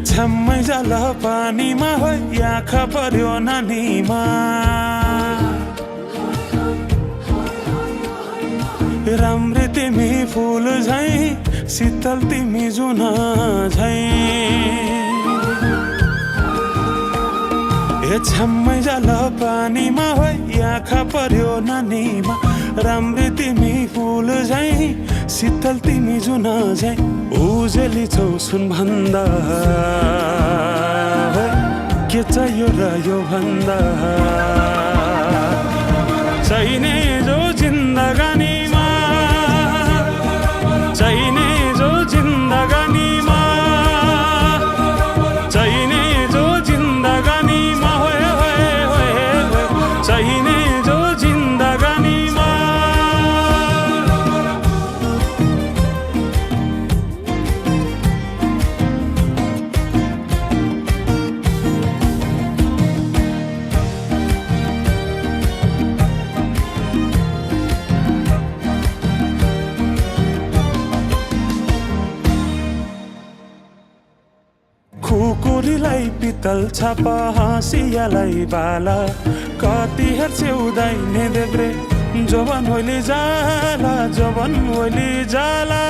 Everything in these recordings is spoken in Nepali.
छम्मै जल पानीमा हो आँखा पर्यो नानीमा राम्री तिमी फुल झै शीतल तिमी जुन झै छम्मै जल पानीमा हो आँखा पर्यो नानीमा राम्री तिमी फुल झै शीतल तिमी जुन झै उजेली छौ सुन भन्दा के चाहियो र यो भन्दा चाहिने जो जिन्दगानीमा चाहिने जो जिन्दगानीमा चाहिने जो जिन्दगानीमा होए होए होए चाहिने जो जिन्दगानीमा खुकुरीलाई पितल छापा हाँसियालाई बाला कति हेर्छौ दाइने देब्रे जवन होली जाला जवन होली जाला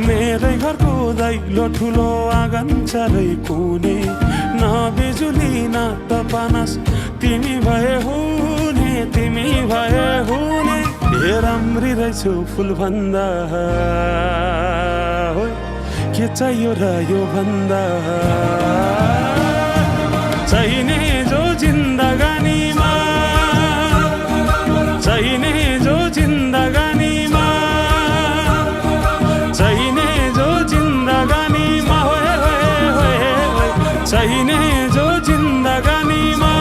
मेरै घरको दैलो ठुलो आँगन चारै कुने न बिजुली न त पानस तिमी भए हुने तिमी भए हुने राम्री रहेछौ फुल भन्दा के चाहियो र यो भन्दा चाहिने जो जिन्दगानीमा चाहिने जो जिन्दगानीमा चाहिने जो जिन्दगानीमा होए होए होए चाहिने जो जिन्दगानीमा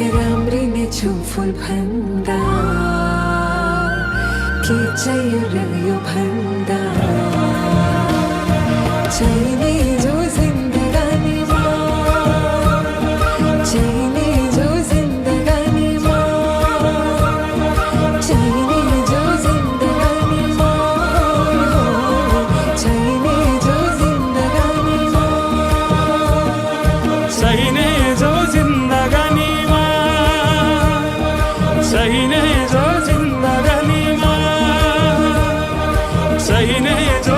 राम्री ने छु फुल भन्दा के चाहियो र यो भन्दा चाहिने जो जिन्दगानीमा चाहिने जो जिन्दगानीमा चाहिने जो जिन्दगानीमा चाहिने जो जिन्दगानीमा चाहिने जो जिन्दगानीमा चाहिने जो जिन्दगानीमा चाहिने जो